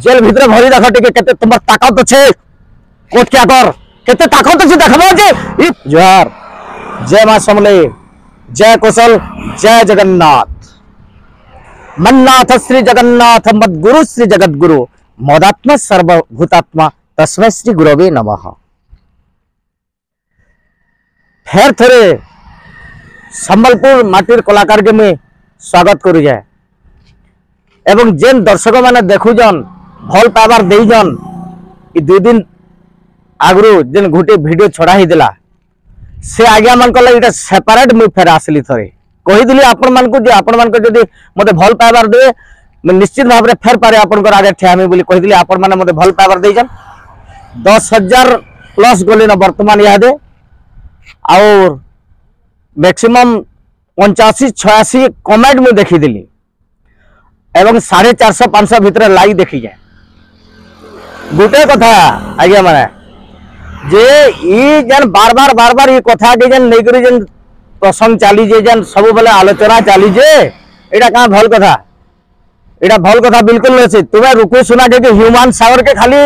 Jail भितर भरी देख टिके केते तुमर ताकत छे कोट क्या कर केते ताकत छे देखबो जे जोहार जय मां समले जय कुशल जय जगन्नाथ मन्नाथ श्री जगन्नाथ मद्गुरु श्री जगद्गुरु मोदात्मा सर्वभूतात्मा तस्मै श्री गुरवे नमः। फेर थोड़े संबलपुर माटिर कलाकार के मैं स्वागत करू जाए एवं जेन दर्शक माने देखुजन भल पाइबार देजन ई 2 दिन आगु जेन गोटे वीडियो छड़ा ही दिला से आज्ञा मान कला सेपरेट मुझे फेर आसली थरे कहीदी आपण मान को आपण मान जदि मते भल पाइबार दे निश्चित भाव में फेर पारे आपण आगे ठियामी बोली कहीदी आपण माने मते भल पाइबार देजन 10,000 प्लस गली न वर्तमान यादे और मैक्सिमम 85-86 कमेंट में देखीदी एवं 450-500 भितर लाइक देखी जाए गोटे कथा आज्ञा माने जे ई जन बार बार ये कथा के जन नहीं जन प्रसंग चली जे जन सब बेले आलोचना चली जे एटा का भल कथा एटा भल कथा बिल्कुल नहीं तुम्हें रुकु सुना के ह्यूमान सागर के खाली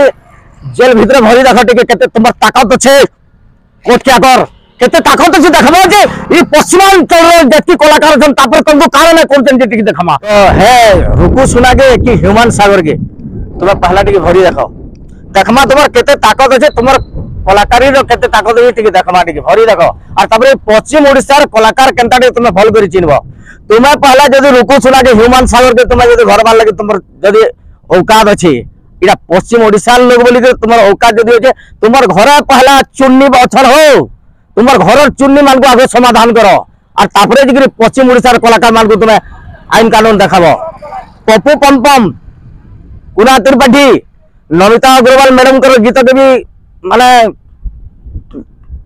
जेल भितर भरी देख टिके केते तुमर ताकत छे कोट क्या कर केते ताकत छे देखबो जे ई पश्चिमांचल रे जति कलाकार जन तापर तुमको कारण कोन जन टिके देखमा तो है रुकु सुना के कि ह्यूमान सागर के तुम पहला टिके भरी देखो देखमा तुमर केते ताकत छे तुमर कलाकारी रो केते ताकत है टिके देखमा टिके भरी देखो और तापर पश्चिम ओडिसा रे कलाकार केनता टिके तुम भल करी चिनबो तुम पहला जदी रुकु सुना के ह्यूमान सागर के तुम जदी घर बार लगे तुमर जदी औकात अछि इरा पश्चिम ओडिसा लोग बोली के तुमर औकात जदी होचे तुमर घर पहला चुन्नी बछर हो तुमर घर चुन्नी मान को आगे समाधान करो और तापरे जिकरी पश्चिम ओडिसा रे कलाकार मान को तुम आईन कानून देखाबो पप्पू पमपम कुना त्रिपाठी नमिता अग्रवाल मैडम कर गीत के भी माने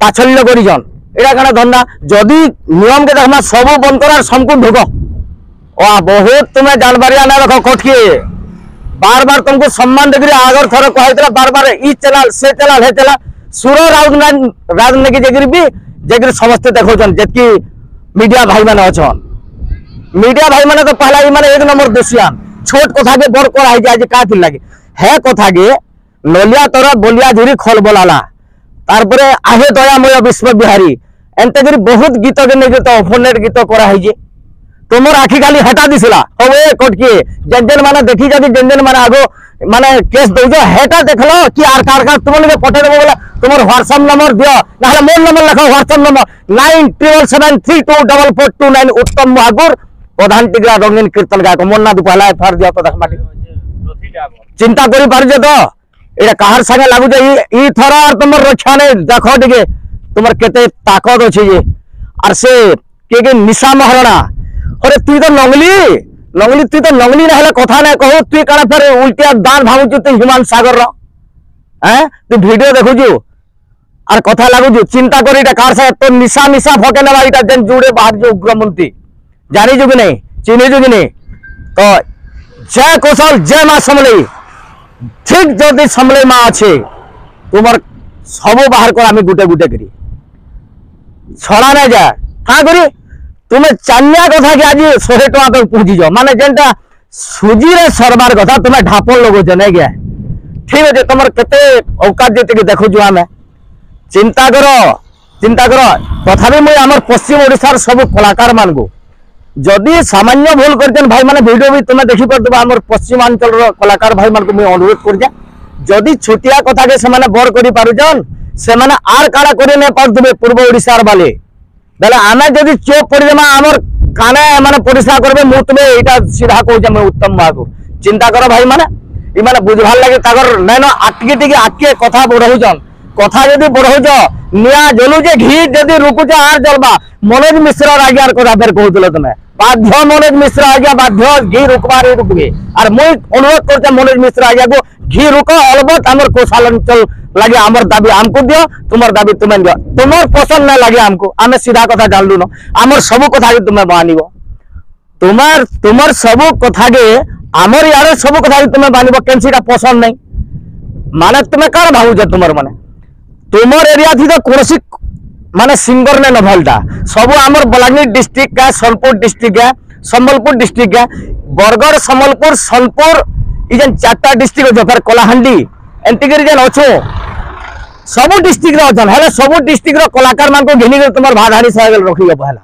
ताच्छल्य करिजन एटा काना धंदा जदी नियम के देखमा सब बंद कर संकुल ढोको ओ बहुत तुम्हें जानबारिया ना रखो कोठके बार बार तुमको सम्मान देकरी आगर थर कहैतला बार बार ई चलाल से चलाल हे चला सुर राजनीति जगरी भी जगरी समस्त देखोचन जेतकी मीडिया भाई माने अछन मीडिया भाई माने तो पहला माने 1 नंबर दोषियान छोट कथा के बड़ कर आइ आज का थी लागे है कथा के नलिया तोरा बोलिया झुरी खल बोलाला तारपरे आहे दयामय विश्व बिहारी एंतगरी बहुत गीत के नहीं तो ओफोनेट गीत करा है जे तुमर आखि खाली हटा दिसला होवे कोटके जंजन माने देखि जदी जंजन माने आगो माने केस दउजो हेटा देखलो कि आर कार तुम लोग पठे देबो बोला तुमर व्हाट्सएप नंबर दियो नाले मोर नंबर लिखो व्हाट्सएप नंबर 9777324429 उत्तम महागुर प्रधान टिग्रा रंगीन कीर्तन गायक मोर ना दु पहला फार दियो तो देखमाटी चिंता करी पारजे तो एटा कहार संगे लागु जे ई थरा तुमर रक्षा नै देखो टिके तुमर केते ताकत अछि जे आर से के निशा महाराणा अरे तू तो नंगली तू तो नंगली ना कथा ना कहू तू कण फेर उल्टिया दान भांगुचु तू ह्यूमान सागर रो हैं तू वीडियो देखुचु और कथा लागुचु चिंता करी एटा कार से तो निशा निशा फके ना एटा जन जुड़े बाहर जो उग्रमंत्री जानी जो कि नहीं चिन्ही जो कि नहीं तो जय कौशल जय मां समले ठीक जदि समले मां अच्छे तुमर सब बाहर कर आम गुटे गुटे करी छड़ा ना जाए क्या करी तुम्हें चानिया कथा कि आज 100 टका तक पहुंची जाओ माने जेनटा सुजी रे सरबार कथा तुम्हें ढापन लगो जने गया ठीक है तुम केते औकात जेते देखो जो आमे चिंता करो तथापि मुझे आम पश्चिम ओडिशार सब कलाकार मान को जदि सामान्य भूल करते भाई माने वीडियो भी तुम्हें देखी पार्थ आम पश्चिमांचल कलाकार भाई मान को मुझे अनुरोध कर जदि छोटिया कथा के से बड़ कर पारुचन से आर काड़ा कर नहीं पारे पूर्व ओडिशार बाले बेले आमे जदि चोप पड़ीमा आमर काने माने परिश्रा करबे मु तुमे एटा सीधा कहूँ मैं उत्तम बाबू चिंता करो भाई माने ई माने बुझवार लगे तागर नैन आटके टिके आटके कथा बढ़ौचन कथा जदि बढ़ौच निया जलु जे घी जदि रुकुच आर जलबा मनोज मिश्र आज्ञार कथा फेर कहूल तुम बाध्य मनोज मिश्र आज्ञा बाध्य घी रुकबार रुकबे और मुई अनुरोध करते मनोज मिश्र आज्ञा को घी रुक अलबत आमर कौशलांचल लगे आमर दाबी आमको दियो तुमर दाबी तुम्हें दियो तुमर पसंद ना लगे आमको आमे सीधा कथा जानलु न आमर सब कथा के तुम्हें मानिबो तुमर सब कथा के आमर यार सब कथा के तुम्हें मानिबो केनसीटा पसंद नहीं माने तुम्हें कार भावुछ तुमर माने तुमर एरिया थी तो कोनसी माने सिंगर ने नभलटा सब आमर बलांगीर डिस्ट्रिक्ट का सोनपुर डिस्ट्रिक्ट का संबलपुर डिस्ट्रिक्ट का बरगढ़ संबलपुर सोनपुर ई जेन 4टा डिस्ट्रिक्ट जो फिर कलाहांडी एंटिकरी जेन अच्छो सब डिस्ट्रिक्ट रे अछन हेले सब डिस्ट्रिक्ट रो कलाकार मान को घेनी तुमर भाधाड़ी साइल रखियो पहला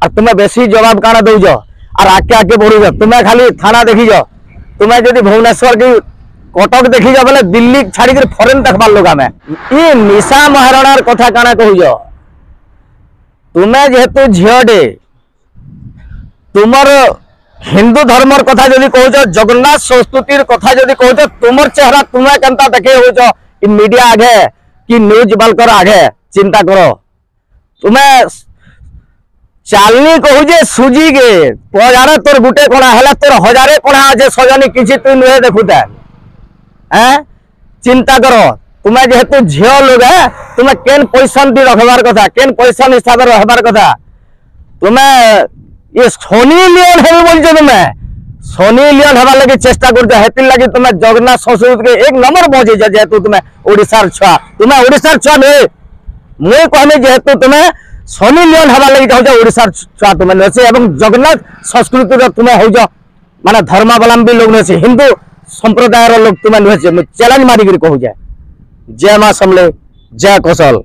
और तुम्हें बेसी जवाब काना दउज और आके आके बढ़ुज तुम्हें खाली थाना देखिज तुम्हें जदि भुवनेश्वर की कटक देखिज बोले दिल्ली छाड़ी फरेन देखबार लोग आमे ई निशा महाराणार कथा काना कहूज तुम्हें जेहेतु झीटे तुमर हिंदू धर्मर कथा जदि कहूज जगन्नाथ संस्कृतिर कथा जदि कहूज तुमर चेहरा तुम्हें केनता देखे होज मीडिया आगे कि न्यूज बालकर आगे चिंता करो तुम्हें चालनी कहूजे सुजी गे हजारे तोर गुटे कोणा है तोर हजारे कोणा अच्छे सजनी किसी तुम नुहे देखुता हैं चिंता करो तुम्हें जेहेतु झील लोग है तुम्हें केन पोजिशन रखबार कथा केन पोजिशन हिसाब से रहबार कथा तुम्हें ये सोनी लियोन है बोलছো तुम्हें सोनी लियोन हवा लगे चेष्टा करते हेतिन लगी तुम्हें जगन्नाथ संस्कृति के एक नंबर पहुंचे जेहेतु तुम्हें ओडिशार छुआ तुम्हें ओडिशार छुआ नुहे मुझे कहनी जेहेतु तुम्हें सोनी लियोन हवा लगी कहूँ ओडिशार छुआ तुम्हें नुहे एवं जगन्नाथ संस्कृति तुम्हें हो माने धर्मावलंबी लोग नुहे हिंदू संप्रदायर लोग तुम्हें नुहे चैलेंज मारिक कहूँ जय माँ समले जय कौशल।